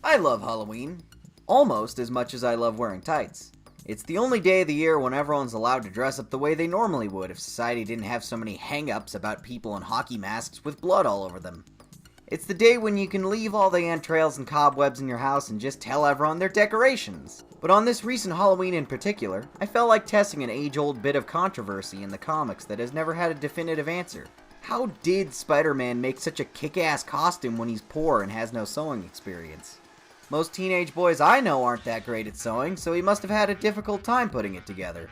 I love Halloween, almost as much as I love wearing tights. It's the only day of the year when everyone's allowed to dress up the way they normally would if society didn't have so many hang-ups about people in hockey masks with blood all over them. It's the day when you can leave all the entrails and cobwebs in your house and just tell everyone they're decorations. But on this recent Halloween in particular, I felt like testing an age-old bit of controversy in the comics that has never had a definitive answer. How did Spider-Man make such a kick-ass costume when he's poor and has no sewing experience? Most teenage boys I know aren't that great at sewing, so he must have had a difficult time putting it together.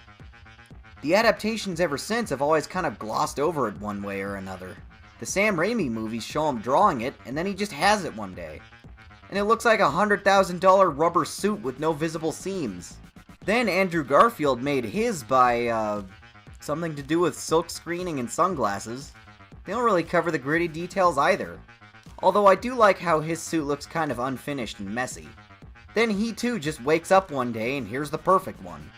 The adaptations ever since have always kind of glossed over it one way or another. The Sam Raimi movies show him drawing it, and then he just has it one day. And it looks like a $100,000 rubber suit with no visible seams. Then Andrew Garfield made his by, something to do with silk screening and sunglasses. They don't really cover the gritty details either. Although I do like how his suit looks kind of unfinished and messy. Then he too just wakes up one day and here's the perfect one.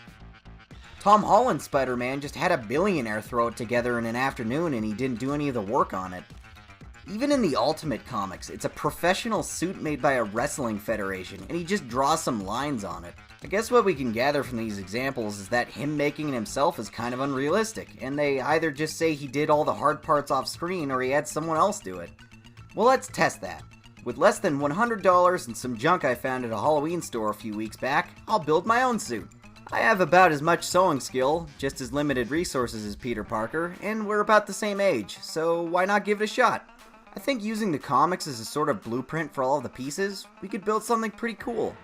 Tom Holland's Spider-Man just had a billionaire throw it together in an afternoon and he didn't do any of the work on it. Even in the Ultimate comics, it's a professional suit made by a wrestling federation and he just draws some lines on it. I guess what we can gather from these examples is that him making it himself is kind of unrealistic, and they either just say he did all the hard parts off screen or he had someone else do it. Well, let's test that. With less than $100 and some junk I found at a Halloween store a few weeks back, I'll build my own suit. I have about as much sewing skill, just as limited resources as Peter Parker, and we're about the same age, so why not give it a shot? I think using the comics as a sort of blueprint for all of the pieces, we could build something pretty cool.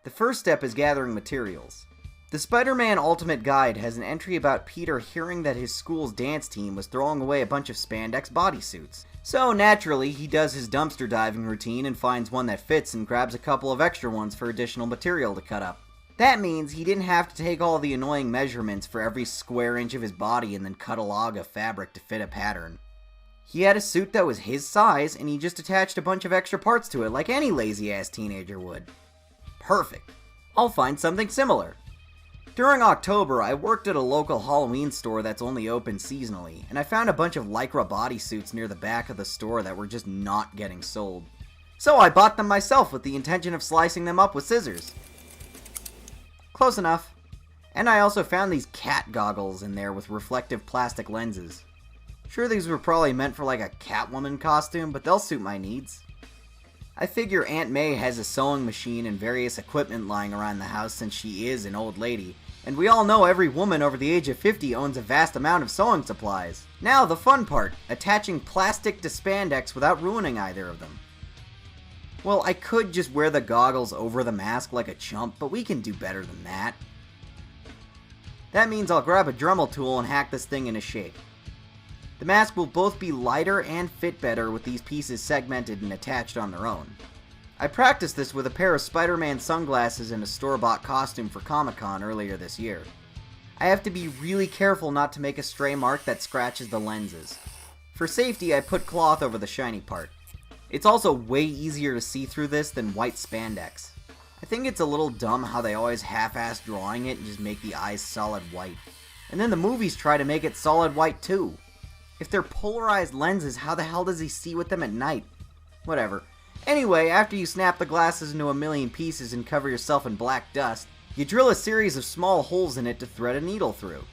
The first step is gathering materials. The Spider-Man Ultimate Guide has an entry about Peter hearing that his school's dance team was throwing away a bunch of spandex bodysuits. So naturally, he does his dumpster diving routine and finds one that fits and grabs a couple of extra ones for additional material to cut up. That means he didn't have to take all the annoying measurements for every square inch of his body and then cut a log of fabric to fit a pattern. He had a suit that was his size and he just attached a bunch of extra parts to it like any lazy-ass teenager would. Perfect. I'll find something similar. During October, I worked at a local Halloween store that's only open seasonally, and I found a bunch of Lycra bodysuits near the back of the store that were just not getting sold. So I bought them myself with the intention of slicing them up with scissors. Close enough. And I also found these cat goggles in there with reflective plastic lenses. Sure, these were probably meant for like a Catwoman costume, but they'll suit my needs. I figure Aunt May has a sewing machine and various equipment lying around the house since she is an old lady. And we all know every woman over the age of 50 owns a vast amount of sewing supplies. Now the fun part, attaching plastic to spandex without ruining either of them. Well, I could just wear the goggles over the mask like a chump, but we can do better than that. That means I'll grab a Dremel tool and hack this thing into shape. The mask will both be lighter and fit better with these pieces segmented and attached on their own. I practiced this with a pair of Spider-Man sunglasses and a store-bought costume for Comic-Con earlier this year. I have to be really careful not to make a stray mark that scratches the lenses. For safety, I put cloth over the shiny part. It's also way easier to see through this than white spandex. I think it's a little dumb how they always half-ass drawing it and just make the eyes solid white. And then the movies try to make it solid white too. If they're polarized lenses, how the hell does he see with them at night? Whatever. Anyway, after you snap the glasses into a million pieces and cover yourself in black dust, you drill a series of small holes in it to thread a needle through.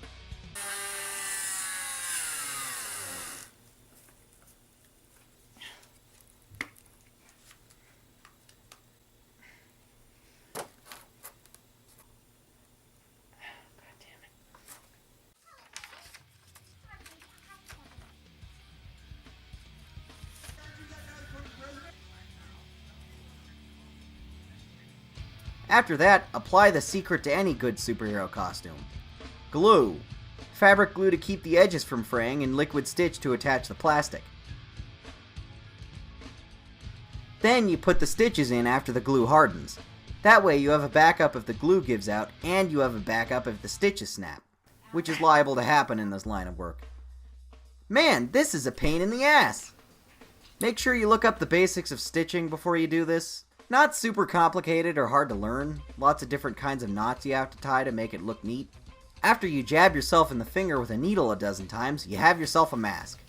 After that, apply the secret to any good superhero costume. Glue. Fabric glue to keep the edges from fraying and liquid stitch to attach the plastic. Then you put the stitches in after the glue hardens. That way you have a backup if the glue gives out and you have a backup if the stitches snap, which is liable to happen in this line of work. Man, this is a pain in the ass! Make sure you look up the basics of stitching before you do this. Not super complicated or hard to learn. Lots of different kinds of knots you have to tie to make it look neat. After you jab yourself in the finger with a needle a dozen times, you have yourself a mask.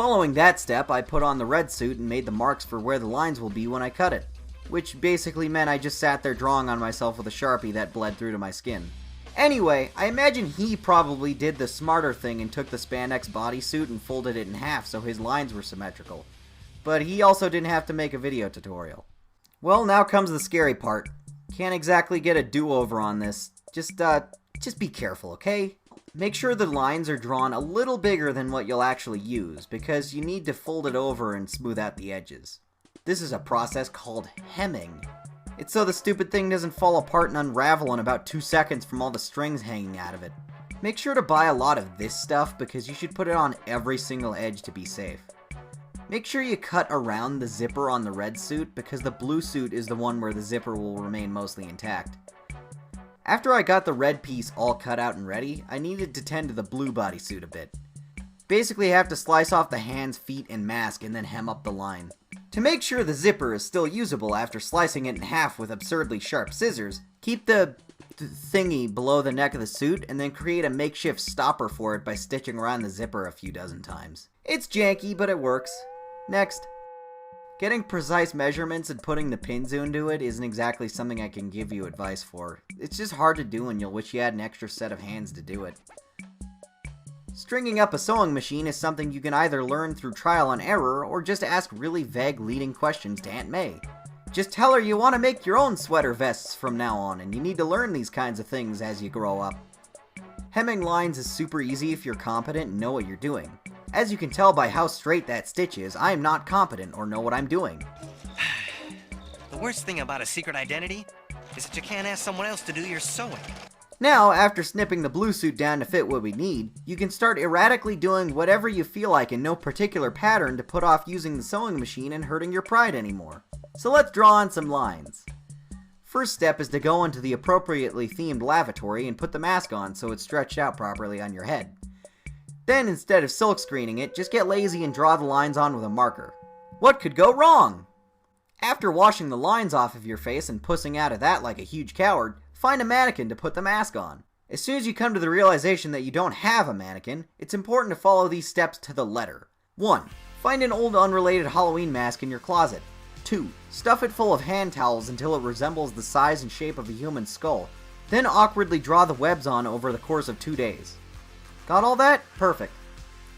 Following that step, I put on the red suit and made the marks for where the lines will be when I cut it, which basically meant I just sat there drawing on myself with a Sharpie that bled through to my skin. Anyway, I imagine he probably did the smarter thing and took the spandex bodysuit and folded it in half so his lines were symmetrical. But he also didn't have to make a video tutorial. Well, now comes the scary part. Can't exactly get a do-over on this. Just be careful, okay? Make sure the lines are drawn a little bigger than what you'll actually use, because you need to fold it over and smooth out the edges. This is a process called hemming. It's so the stupid thing doesn't fall apart and unravel in about 2 seconds from all the strings hanging out of it. Make sure to buy a lot of this stuff because you should put it on every single edge to be safe. Make sure you cut around the zipper on the red suit because the blue suit is the one where the zipper will remain mostly intact. After I got the red piece all cut out and ready, I needed to tend to the blue bodysuit a bit. Basically, I have to slice off the hands, feet, and mask and then hem up the line. To make sure the zipper is still usable after slicing it in half with absurdly sharp scissors, keep the thingy below the neck of the suit and then create a makeshift stopper for it by stitching around the zipper a few dozen times. It's janky, but it works. Next. Getting precise measurements and putting the pins into it isn't exactly something I can give you advice for. It's just hard to do and you'll wish you had an extra set of hands to do it. Stringing up a sewing machine is something you can either learn through trial and error or just ask really vague leading questions to Aunt May. Just tell her you want to make your own sweater vests from now on and you need to learn these kinds of things as you grow up. Hemming lines is super easy if you're competent and know what you're doing. As you can tell by how straight that stitch is, I am not competent or know what I'm doing. The worst thing about a secret identity is that you can't ask someone else to do your sewing. Now, after snipping the blue suit down to fit what we need, you can start erratically doing whatever you feel like in no particular pattern to put off using the sewing machine and hurting your pride anymore. So let's draw on some lines. First step is to go into the appropriately themed lavatory and put the mask on so it's stretched out properly on your head. Then, instead of silk screening it, just get lazy and draw the lines on with a marker. What could go wrong? After washing the lines off of your face and pussing out of that like a huge coward, find a mannequin to put the mask on. As soon as you come to the realization that you don't have a mannequin, it's important to follow these steps to the letter. 1. Find an old unrelated Halloween mask in your closet. 2. Stuff it full of hand towels until it resembles the size and shape of a human skull. Then awkwardly draw the webs on over the course of 2 days. Got all that? Perfect.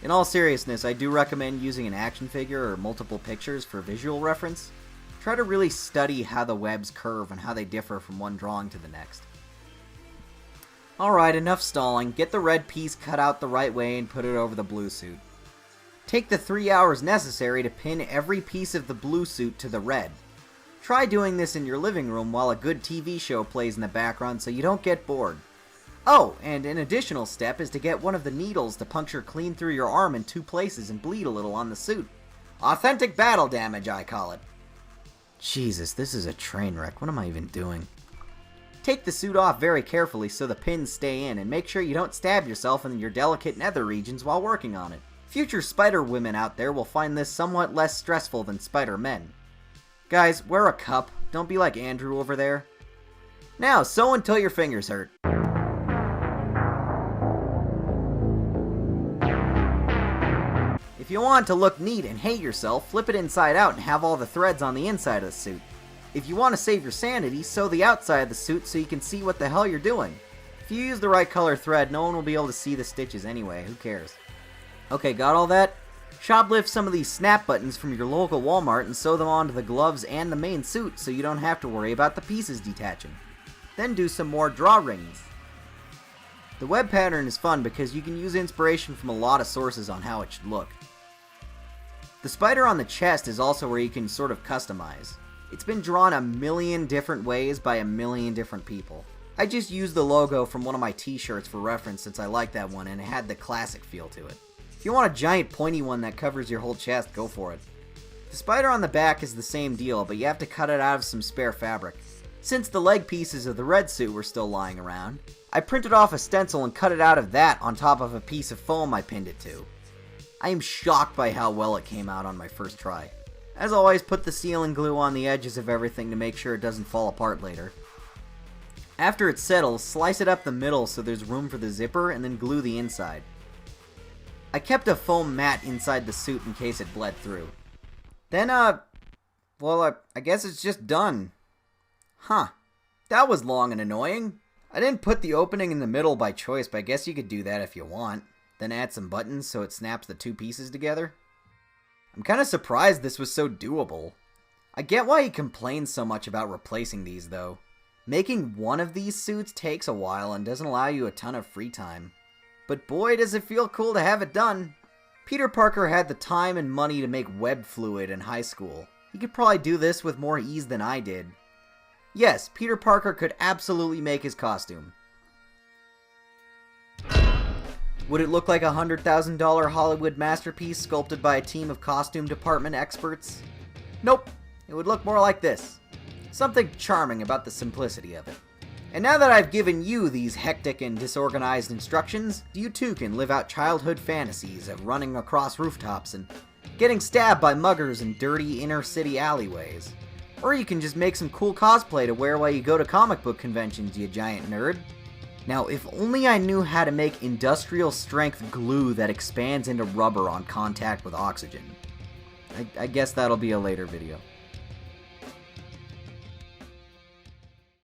In all seriousness, I do recommend using an action figure or multiple pictures for visual reference. Try to really study how the webs curve and how they differ from one drawing to the next. Alright, enough stalling. Get the red piece cut out the right way and put it over the blue suit. Take the 3 hours necessary to pin every piece of the blue suit to the red. Try doing this in your living room while a good TV show plays in the background so you don't get bored. Oh, and an additional step is to get one of the needles to puncture clean through your arm in 2 places and bleed a little on the suit. Authentic battle damage, I call it. Jesus, this is a train wreck. What am I even doing? Take the suit off very carefully so the pins stay in and make sure you don't stab yourself in your delicate nether regions while working on it. Future spider women out there will find this somewhat less stressful than spider men. Guys, wear a cup. Don't be like Andrew over there. Now, sew until your fingers hurt. If you want to look neat and hate yourself, flip it inside out and have all the threads on the inside of the suit. If you want to save your sanity, sew the outside of the suit so you can see what the hell you're doing. If you use the right color thread, no one will be able to see the stitches anyway, who cares? Okay, got all that? Shoplift some of these snap buttons from your local Walmart and sew them onto the gloves and the main suit so you don't have to worry about the pieces detaching. Then do some more draw rings. The web pattern is fun because you can use inspiration from a lot of sources on how it should look. The spider on the chest is also where you can sort of customize. It's been drawn a million different ways by a million different people. I just used the logo from one of my t-shirts for reference since I like that one and it had the classic feel to it. If you want a giant pointy one that covers your whole chest, go for it. The spider on the back is the same deal, but you have to cut it out of some spare fabric. Since the leg pieces of the red suit were still lying around, I printed off a stencil and cut it out of that on top of a piece of foam I pinned it to. I am shocked by how well it came out on my first try. As always, put the sealing glue on the edges of everything to make sure it doesn't fall apart later. After it settles, slice it up the middle so there's room for the zipper and then glue the inside. I kept a foam mat inside the suit in case it bled through. Then, well, I guess it's just done. Huh. That was long and annoying. I didn't put the opening in the middle by choice, but I guess you could do that if you want. Then add some buttons so it snaps the two pieces together. I'm kind of surprised this was so doable. I get why he complains so much about replacing these, though. Making one of these suits takes a while and doesn't allow you a ton of free time. But boy, does it feel cool to have it done. Peter Parker had the time and money to make web fluid in high school. He could probably do this with more ease than I did. Yes, Peter Parker could absolutely make his costume. Would it look like a $100,000 Hollywood masterpiece sculpted by a team of costume department experts? Nope. It would look more like this. Something charming about the simplicity of it. And now that I've given you these hectic and disorganized instructions, you too can live out childhood fantasies of running across rooftops and getting stabbed by muggers in dirty inner-city alleyways. Or you can just make some cool cosplay to wear while you go to comic book conventions, you giant nerd. Now, if only I knew how to make industrial-strength glue that expands into rubber on contact with oxygen. I guess that'll be a later video.